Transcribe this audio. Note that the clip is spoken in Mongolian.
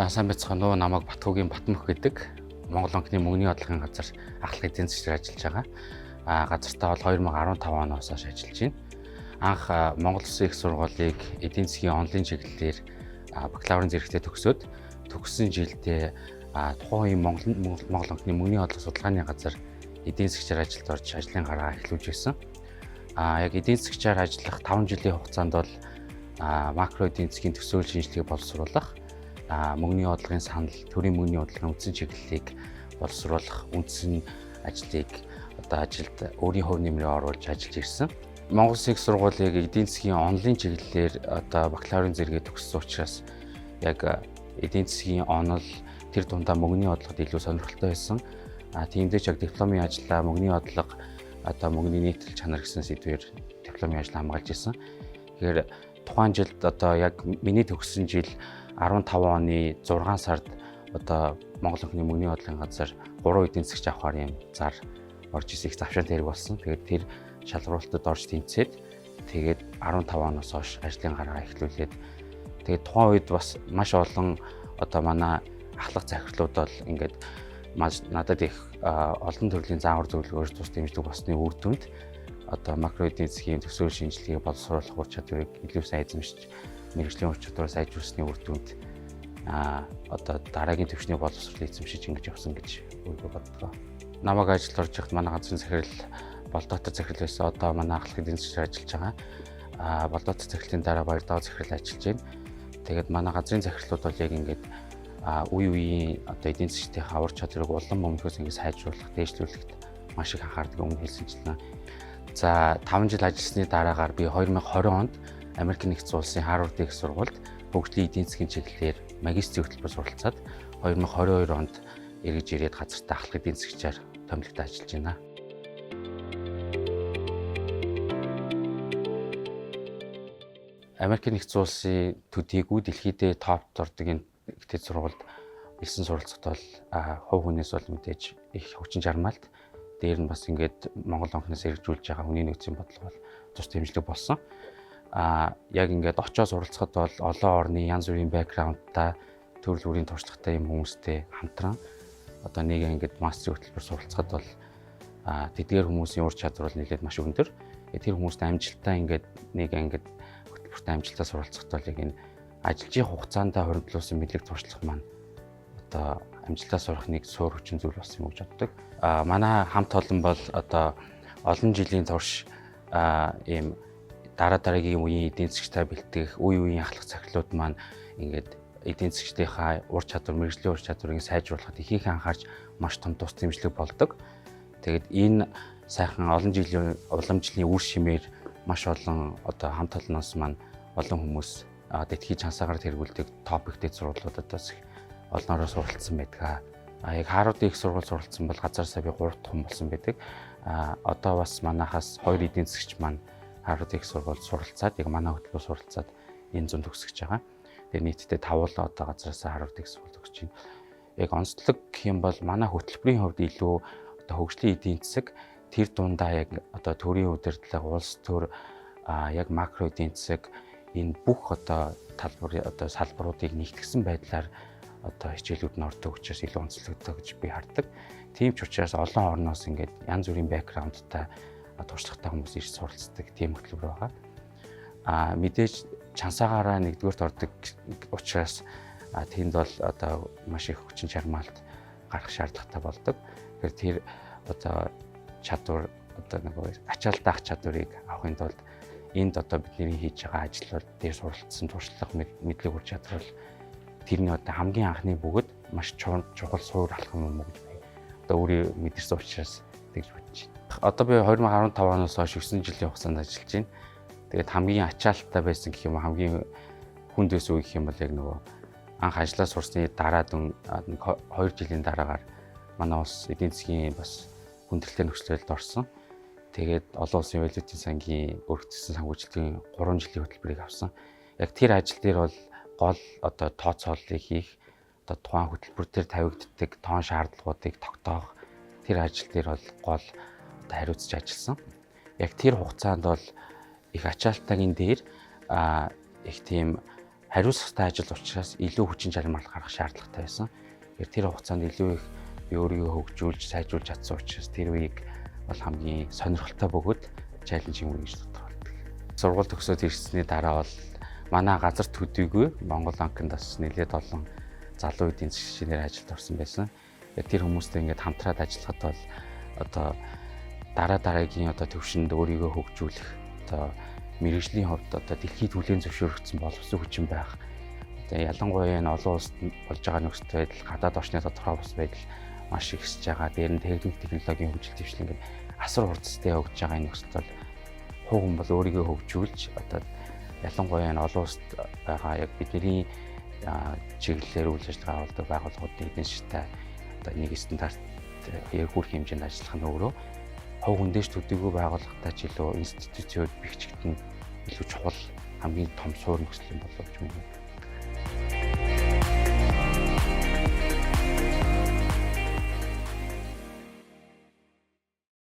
Сайн байцгаана уу? Намайг Батхуугийн Батмөх гэдэг Монгол банкны мөнгөний бодлогын газар ахлах эдийн засгаар ажиллаж байгаа. Газартаа бол 2015 оноос хойш ажиллаж байна. Анх Монгол Улсын их сургуулийг эдийн засгийн онлын чиглэлээр бакалаврын зэрэгтээ төгсөөд төгссөн жилдээ тухайн үеийн Монгол банкны мөнгөний бодлого судалгааны газар эдийн засгаар ажилд орж ажлын гараа эхлүүлж байсан. Яг эдийн засгаар ажиллах 5 жилийн хугацаанд бол макро эдийн засгийн төсөөлөл шинжилгээг боловсруулах, мөнгөний бодлогын санал, төрийн мөнгөний бодлогын үндсэн чиглэлийг боловсруулах үндсэн ажлыг ажилд өөрийн хувь нэмрээ оруулж ажиллаж ирсэн. Монгол Улсын их сургуулийг эдийн засгийн онлын чиглэлээр бакалаврын зэрэгээ төгссөн учраас яг эдийн засгийн онол тэр дундаа мөнгөний бодлогод илүү сонирхолтой байсан. Тиймдээ яг дипломын ажлаа мөнгөний бодлого мөнгөний нийтлэл чанар гэсэн сэдвээр дипломын ажил хамгаалж ирсэн. Тэгэхээр тухайн жилд яг миний төгссөн жил 15 оны 6 сард Монгол банкны мөнгөний бодлогын газар 3 эдийн засгч авахар юм зар орж ирсэн их завшаан тэрэг болсон. Тэгээд тэр шалгуулалтад орж тэнцээд тэгээд 15 оноос хойш ажлын гараа эхлүүлээд тэгээд тухайн үед бас маш олон манай ахлах захирлууд бол ингээд надад их олон төрлийн заавар зөвлөгөөр тус дэмжлэг болсны үр дүнд макро эдийн засгийн төсөөлөл шинжилгээг боловсруулах ур чадварыг илүү сайн эзэмшиж мэргэжлийн ур чадвараа сайжруулсны үр дүнд дараагийн түвшний боловсролыг эзэмшиж ингэж явсан гэж өөрийгөө боддог. Намайг ажилд орж байхад манай газрын захирал Болдоотор захирал байсан. Одоо манай ахлах эдийн засгаар ажиллаж байгаа. Болдоотор захирлын дараа Баярдаа захирал ажиллаж байна. Тэгээд манай газрын захирлууд бол яг ингээд үе үеийн эдийн засгийнхаа ур чадварыг улам өмнөхөөс ингэ сайжруулах, дээшлүүлэхэд маш их анхаардаг өмнө хэлсэнчлэн. За 5 жил ажилласны дараагаар би 2020 онд Америк нэгдсэн улсын Харвард их сургуульд хөгжлийн эдийн засгийн чиглэлээр магистрийн хөтөлбөр суралцаад 2022 онд эргэж ирээд газартаа ахлах эдийн засгчаар томилогдож ажиллаж байна. Америк нэгдсэн улсын төдийгүй дэлхийдээ топт ордог энэ эдийн сургуульд элсэн суралцахад бол хувь хүнээс бол мэдээж их хүчин чармаалт дээр нь бас ингээд Монгол банкнаас хэрэгжүүлж байгаа хүний нөөцийн бодлого бол тус дэмжлэг болсон. Яг ингээд очоод суралцахад бол олон орны янз бүрийн бэкграундтай төрөл бүрийн туршлагатай юм хүмүүстэй хамтран нэг ингээд мастерын хөтөлбөр суралцахад бол тэдгээр хүмүүсийн ур чадвар бол нэлээд маш өндөр. Тэр хүмүүст амжилттай ингээд хөтөлбөртөө амжилттай суралцахад бол яг энэ ажиллажийн хугацаанд хоригдлуулсан мэдлэг туршлага маань амжилтаа сурах нэг суур хүчин зүйл болсон юм гэж боддог. Манай хамт олон бол олон жилийн турш ийм дараагийн үеийн эдийн засгтай бэлтгэх, үе үеийн ахлах захирлууд маань ингээд эдийн засгийнхаа ур чадвар, мэргэжлийн ур чадварыг сайжруулахад ихийг анхаарч маш том тус дэмжлэг болдог. Тэгээд энэ сайхан олон жилийн уламжлалын үр шимээр маш олон хамт олноос маань олон хүмүүс дэлхийн чансаагаар тэргүүлдэг топ эдийн сургуулиудад бас олноороо суралцсан байдаг. Яг Харвард их сургууль суралцсан бол газар сая би 3 дахь хүн болсон байдаг. Одоо бас манайхаас 2 эдийн засгч маань Харвард их сургуульд суралцаад яг манай хөтөлбөр суралцаад энэ зүүн төгсөж байгаа. Тэгээ нийтдээ 5 л газраас Харвард их сургууль төгсөж байна. Яг онцлог гэх юм бол манай хөтөлбөрийн хувьд илүү хөгжлийн эдийн засаг тэр дундаа яг төрийн удирдлага, улс төр яг макро эдийн засаг энэ бүх салбаруудыг нэгтгэсэн байдлаар хичээлүүд нь ордог учраас илүү онцлогтой гэж би хардаг. Тийм ч учраас олон орноос ингээд янз бүрийн бэкграундтай туршлагатай хүмүүс ирж суралцдаг тийм хөтөлбөр байгаа. Мэдээж чансаагаараа нэгдүгээрт ордог учраас тэнд бол маш их хүчин чармаалт гарах шаардлагатай болдог. Тэгэхээр тэр чадвар ачаал даах чадварыг авахын тулд энд бидний хийж байгаа ажил бол дээр суралцсан туршлага мэдлэг ур чадвар тэрний хамгийн анхны бөгөөд маш чухал суур алхам юм уу гэж би өөрөө мэдэрсэн учраас тэгж бодож байна. Би 2015 оноос хойш 9 жилийн хугацаанд ажиллаж байна. Тэгээд хамгийн ачаалттай байсан гэх юм хамгийн хүнд байсан үе гэх юм бол яг анх ажиллаа сурсны дараа 2 жилийн дараагаар манай улс эдийн засгийн бас хүндрэлтэй нөхцөлд орсон. Тэгээд олон улсын валютын сангийн өргөцсөн санхүүжилтийн 3 жилийн хөтөлбөрийг авсан. Яг тэр ажил дээр бол гол тооцооллыг хийх, тухайн хөтөлбөр дээр тавигддаг тоон шаардлагуудыг тогтоох тэр ажил дээр бол гол хариуцж ажилласан. Яг тэр хугацаанд бол их ачаалтайгийн дээр их тийм хариуцлагатай ажил учраас илүү хүчин чармайл гаргах шаардлагатай байсан. Тэр хугацаанд илүү их би өөрийгөө хөгжүүлж, сайжруулж чадсан учраас тэр үеийг бол хамгийн сонирхолтой бөгөөд чаленжинг үе гэж тодорхойлдог. Сургууль төгсөөд ирсний дараа бол манай газар төдийгүй Монгол банкнд бас нэлээд олон залуу эдийн засгийн шинээр ажилд орсон байсан. Тэр хүмүүстэй ингээд хамтраад ажиллахад бол одоо дараагийн одоо төвшөнд өөрийгөө хөгжүүлэх одоо мэргэжлийн хувьд одоо дэлхийд хүлээн зөвшөөрөгдсөн боловсон хүчин байх. Одоо ялангуяа энэ олон улсад болж байгаа нөхцөл байдал, гадаад орчны тодорхой бус байдал маш ихсэж байгаа. Дээр нь технологийн хөгжил дэвшил ингээд асар хурцтай явагдаж байгаа энэ нөхцөлд бол хувь хүн бол өөрийгөө хөгжүүлж одоо ялангуяа энэ олон улсад байгаа яг бидний чиглэлээр үйл ажиллагаа явуулдаг байгууллагуудын эдийн засгийн одоо нэг стандарт хүрэх хэмжээнд ажиллах нь өөрөө хувь хүндээш төдийгүй байгууллагатай ч илүү институцүүд бэхжигдэн илүү чухал хамгийн том суур нөхцөл юм болов гэж